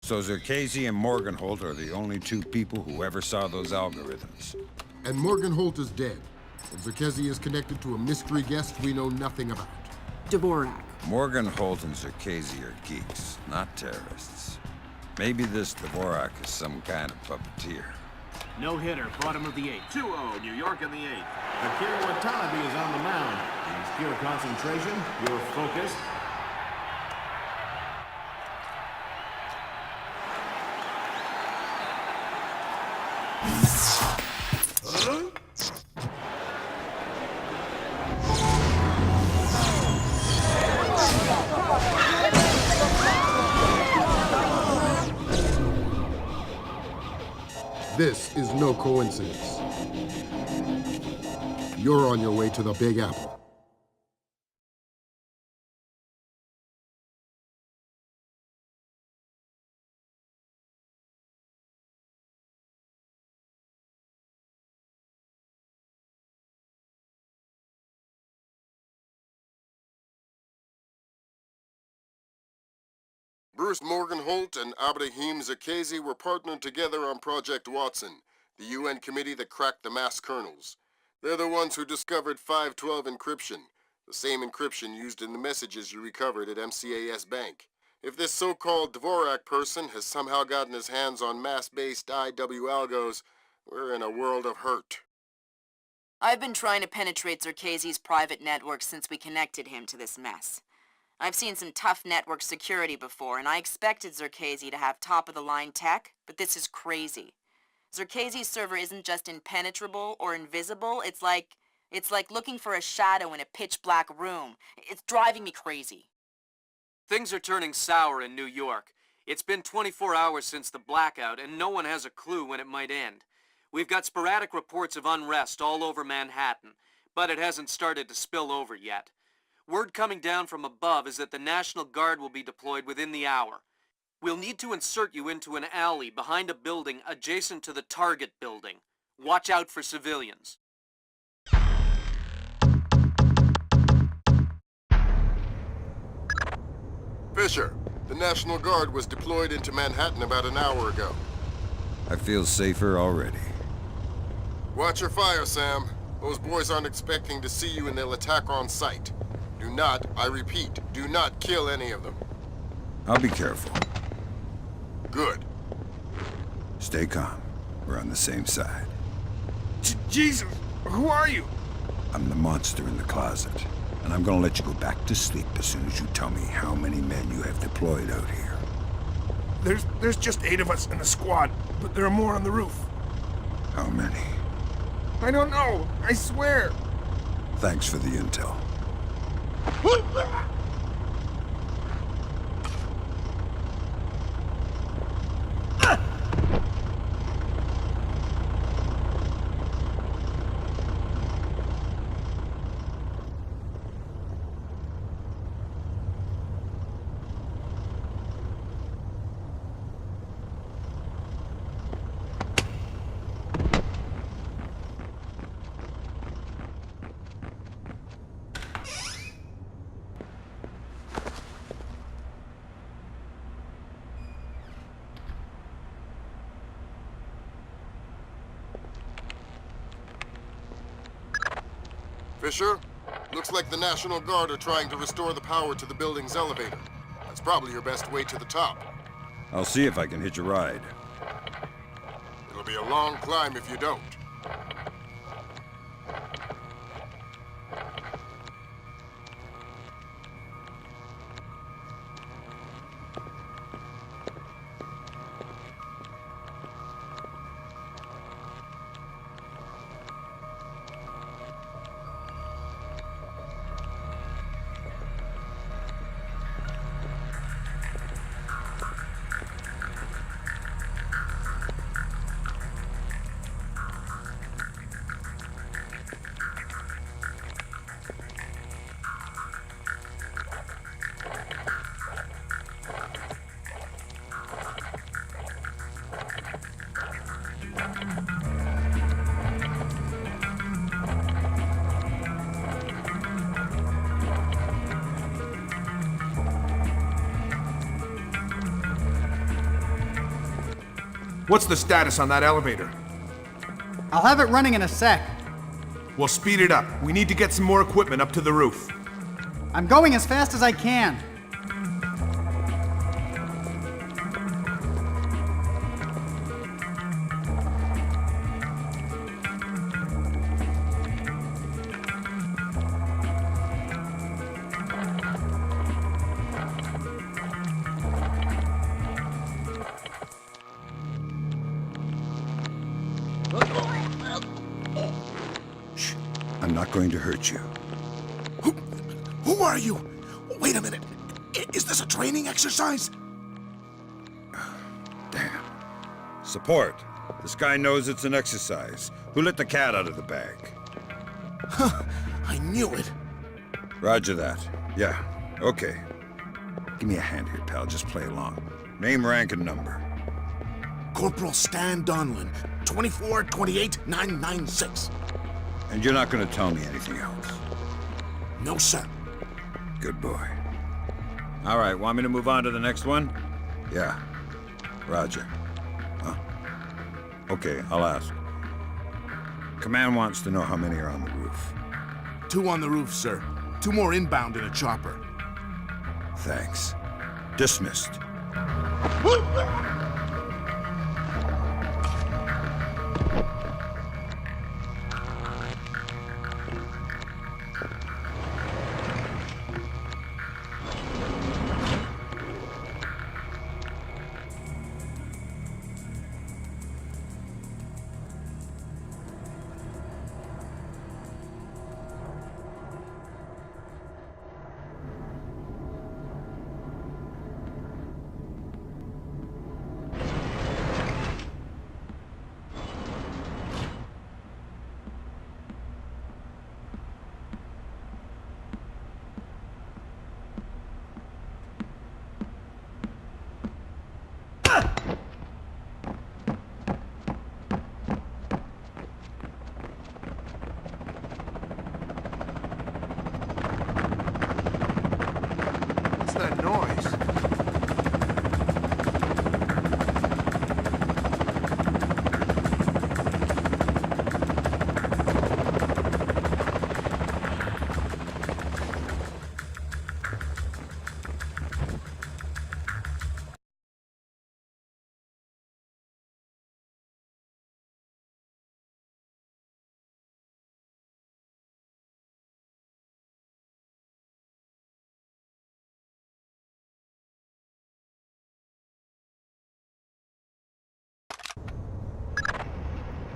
So Zerkesi and Morgenholt are the only two people who ever saw those algorithms. And Morgenholt is dead. And Zerkesi is connected to a mystery guest we know nothing about. Dvorak. Morgenholt and Zerkesi are geeks, not terrorists. Maybe this Dvorak is some kind of puppeteer. No hitter, bottom of the eighth. 2-0, New York in the eighth. Akira Watanabe is on the mound. He's pure concentration, pure focus. This is no coincidence. You're on your way to the Big Apple. Bruce Morgenholt and Abraham Zerkesi were partnered together on Project Watson, the UN committee that cracked the mass kernels. They're the ones who discovered 512 encryption, the same encryption used in the messages you recovered at MCAS Bank. If this so-called Dvorak person has somehow gotten his hands on mass-based IW algos, we're in a world of hurt. I've been trying to penetrate Zerkesi's private network since we connected him to this mess. I've seen some tough network security before, and I expected Zerkesi to have top-of-the-line tech, but this is crazy. Zerkesi's server isn't just impenetrable or invisible, it's like looking for a shadow in a pitch-black room. It's driving me crazy. Things are turning sour in New York. It's been 24 hours since the blackout, and no one has a clue when it might end. We've got sporadic reports of unrest all over Manhattan, but it hasn't started to spill over yet. Word coming down from above is that the National Guard will be deployed within the hour. We'll need to insert you into an alley behind a building adjacent to the target building. Watch out for civilians. Fisher, the National Guard was deployed into Manhattan about an hour ago. I feel safer already. Watch your fire, Sam. Those boys aren't expecting to see you and they'll attack on sight. Do not, I repeat, do not kill any of them. I'll be careful. Good. Stay calm. We're on the same side. Jesus! Who are you? I'm the monster in the closet. And I'm gonna let you go back to sleep as soon as you tell me how many men you have deployed out here. There's just 8 of us in the squad, but there are more on the roof. How many? I don't know, I swear. Thanks for the intel. Fisher, looks like the National Guard are trying to restore the power to the building's elevator. That's probably your best way to the top. I'll see if I can hitch a ride. It'll be a long climb if you don't. What's the status on that elevator? I'll have it running in a sec. Well, speed it up. We need to get some more equipment up to the roof. I'm going as fast as I can. Shh. I'm not going to hurt you. Who are you? Wait a minute. Is this a training exercise? Damn. Support. This guy knows it's an exercise. Who let the cat out of the bag? I knew it. Roger that. Yeah. Okay. Give me a hand here, pal. Just play along. Name, rank, and number. Corporal Stan Donlin, 24-28-996. And you're not going to tell me anything else? No, sir. Good boy. All right, want me to move on to the next one? Yeah. Roger. Huh? Okay, I'll ask. Command wants to know how many are on the roof. 2 on the roof, sir. 2 more inbound in a chopper. Thanks. Dismissed. What's that noise?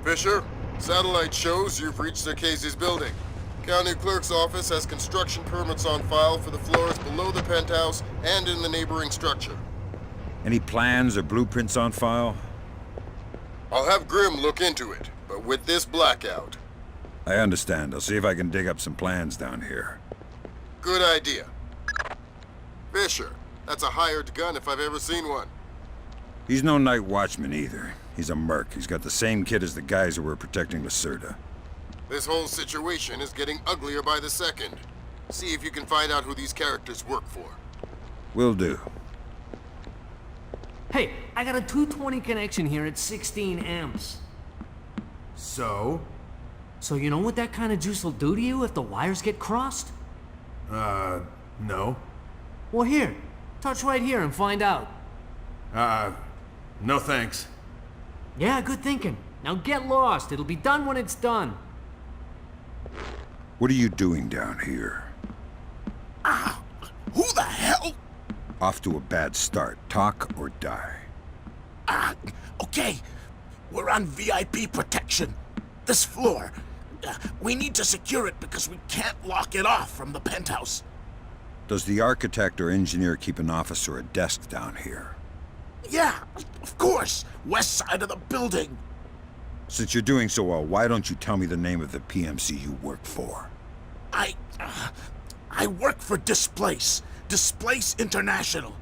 Fisher, satellite shows you've reached Casey's building. County Clerk's office has construction permits on file for the floors below the penthouse and in the neighboring structure. Any plans or blueprints on file? I'll have Grim look into it, but with this blackout. I understand. I'll see if I can dig up some plans down here. Good idea. Fisher, that's a hired gun if I've ever seen one. He's no night watchman either. He's a merc. He's got the same kit as the guys who were protecting Lacerda. This whole situation is getting uglier by the second. See if you can find out who these characters work for. Will do. Hey, I got a 220 connection here at 16 amps. So? So you know what that kind of juice will do to you if the wires get crossed? No. Well, here. Touch right here and find out. No thanks. Yeah, good thinking. Now get lost. It'll be done when it's done. What are you doing down here? Who the hell? Off to a bad start. Talk or die. Okay. We're on VIP protection. This floor. We need to secure it because we can't lock it off from the penthouse. Does the architect or engineer keep an office or a desk down here? Yeah, of course. West side of the building. Since you're doing so well, why don't you tell me the name of the PMC you work for? I work for Displace. Displace International.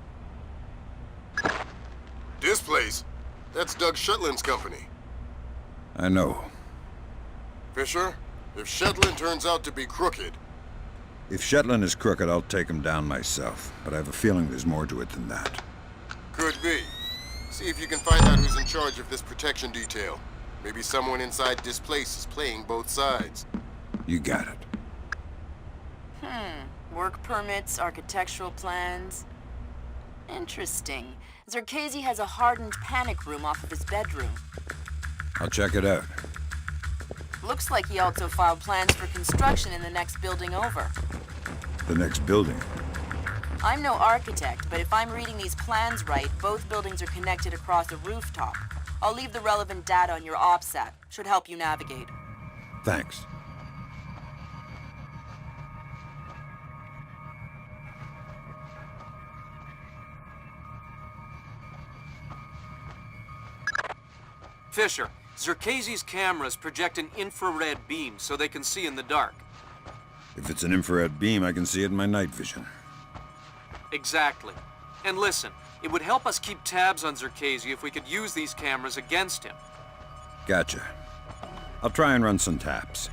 Displace? That's Doug Shetland's company. I know. Fisher, if Shetland turns out to be crooked... If Shetland is crooked, I'll take him down myself. But I have a feeling there's more to it than that. Could be. See See if you can find out who's in charge of this protection detail. Maybe someone inside this place is playing both sides. You got it. Work permits, architectural plans. Interesting. Zerkezi has a hardened panic room off of his bedroom. I'll check it out. Looks like he also filed plans for construction in the next building over. The next building. I'm no architect, but if I'm reading these plans right, both buildings are connected across a rooftop. I'll leave the relevant data on your OPSAT. Should help you navigate. Thanks. Fisher, Zerkezi's cameras project an infrared beam so they can see in the dark. If it's an infrared beam, I can see it in my night vision. Exactly. And listen, it would help us keep tabs on Zerkezi if we could use these cameras against him. Gotcha. I'll try and run some taps.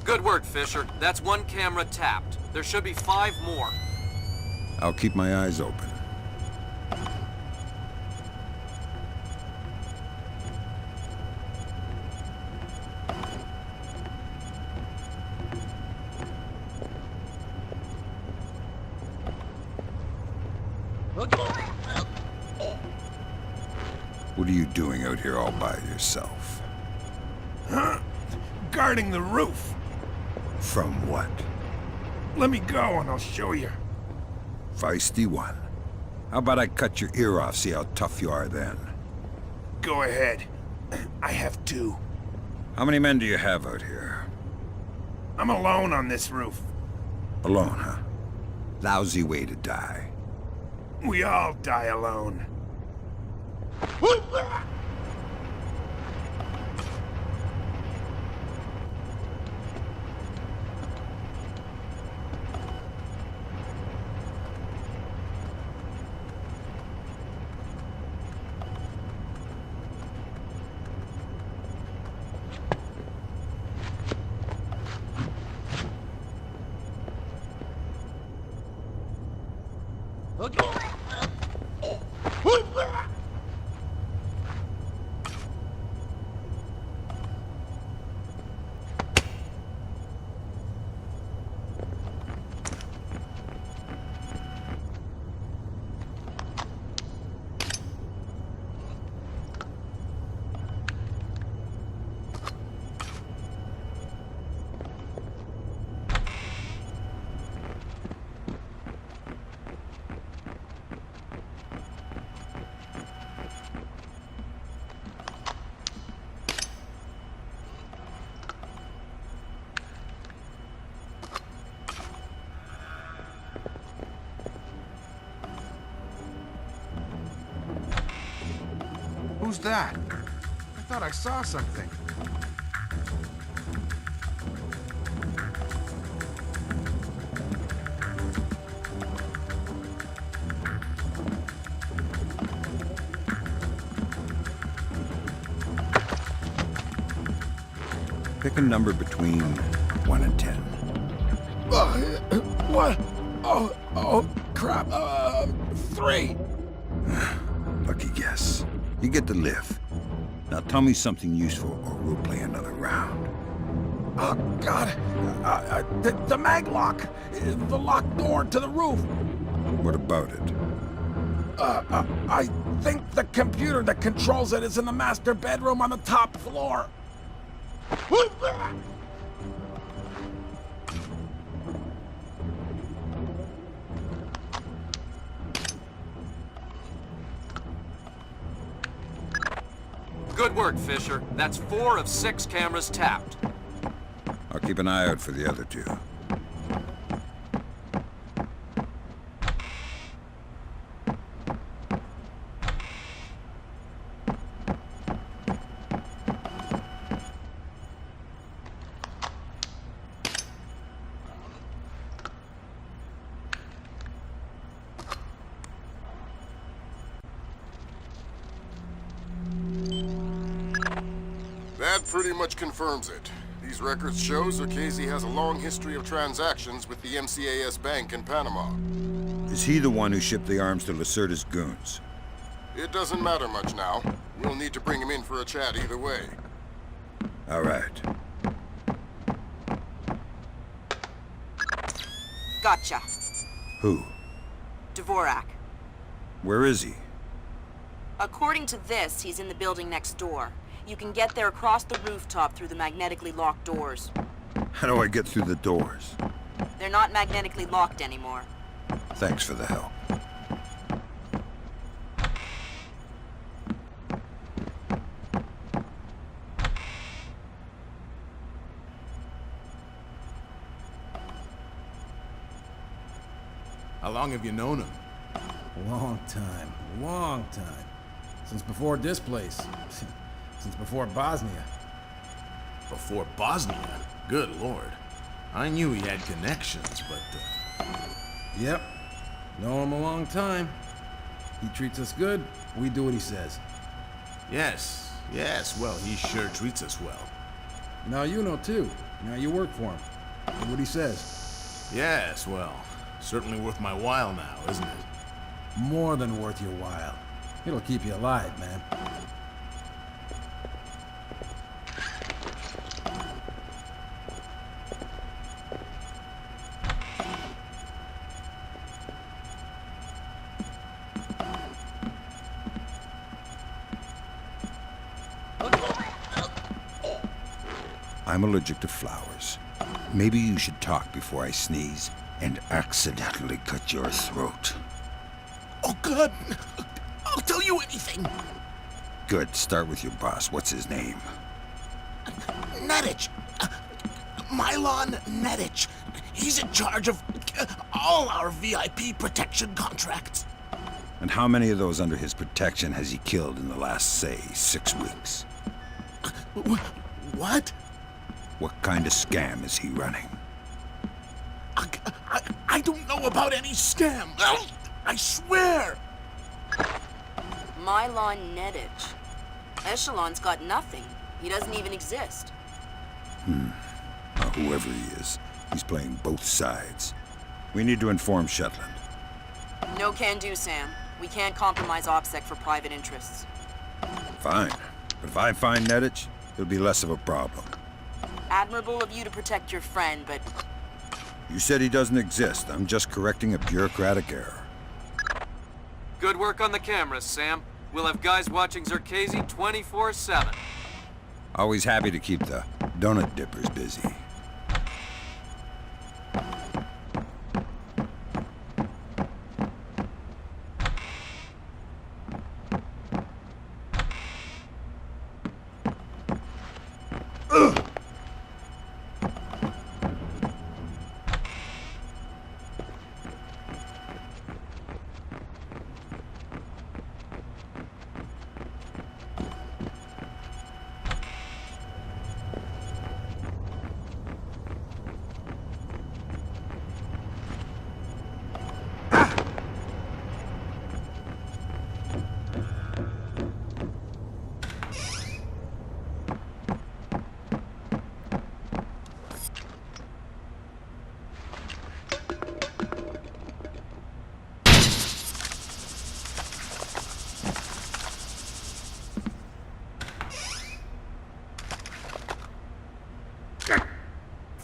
Good work, Fisher. That's one camera tapped. There should be 5 more. I'll keep my eyes open. What are you doing out here all by yourself? Huh? Guarding the roof. From what? Let me go and I'll show you. Feisty one. How about I cut your ear off, see how tough you are then? Go ahead. I have 2. How many men do you have out here? I'm alone on this roof. Alone, huh? Lousy way to die. We all die alone. Who's that? I thought I saw something. Pick a number between 1 and 10. What? Oh, crap. 3. Lucky guess. You get to live. Now tell me something useful or we'll play another round. Oh, God. The mag lock. The locked door to the roof. What about it? I think the computer that controls it is in the master bedroom on the top floor. Good work, Fisher. That's 4 of 6 cameras tapped. I'll keep an eye out for the other 2. That pretty much confirms it. These records show Zerkezi has a long history of transactions with the MCAS Bank in Panama. Is he the one who shipped the arms to Lacerda's goons? It doesn't matter much now. We'll need to bring him in for a chat either way. All right. Gotcha. Who? Dvorak. Where is he? According to this, he's in the building next door. You can get there across the rooftop through the magnetically locked doors. How do I get through the doors? They're not magnetically locked anymore. Thanks for the help. How long have you known him? Long time. Long time. Since before this place. Since before Bosnia. Before Bosnia? Good lord. I knew he had connections, but... Yep. Know him a long time. He treats us good, we do what he says. Yes, well, he sure treats us well. Now you know too. Now you work for him. Do what he says. Yes, well, certainly worth my while now, isn't it? More than worth your while. It'll keep you alive, man. I'm allergic to flowers. Maybe you should talk before I sneeze and accidentally cut your throat. Oh, God. I'll tell you anything. Good. Start with your boss. What's his name? Nedich. Mylon Nedich. He's in charge of all our VIP protection contracts. And how many of those under his protection has he killed in the last, say, 6 weeks? What? What kind of scam is he running? I don't know about any scam. I swear. Mylon Nedich. Echelon's got nothing. He doesn't even exist. Well, whoever he is, he's playing both sides. We need to inform Shetland. No can do, Sam. We can't compromise OPSEC for private interests. Fine. But if I find Nedich, it'll be less of a problem. Admirable of you to protect your friend, but... You said he doesn't exist. I'm just correcting a bureaucratic error. Good work on the cameras, Sam. We'll have guys watching Zerkezi 24/7. Always happy to keep the donut dippers busy.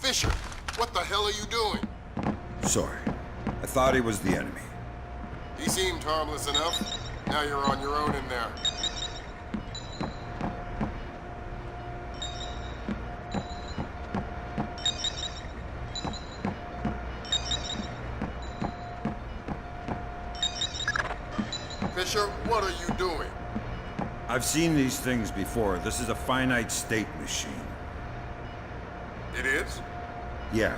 Fisher, what the hell are you doing? Sorry. I thought he was the enemy. He seemed harmless enough. Now you're on your own in there. Fisher, what are you doing? I've seen these things before. This is a finite state machine. It is? Yeah.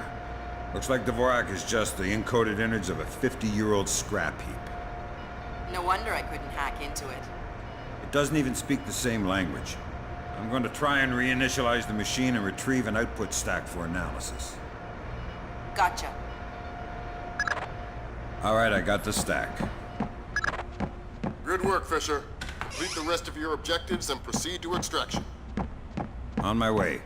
Looks like Dvorak is just the encoded innards of a 50-year-old scrap heap. No wonder I couldn't hack into it. It doesn't even speak the same language. I'm going to try and reinitialize the machine and retrieve an output stack for analysis. Gotcha. All right, I got the stack. Good work, Fisher. Complete the rest of your objectives and proceed to extraction. On my way.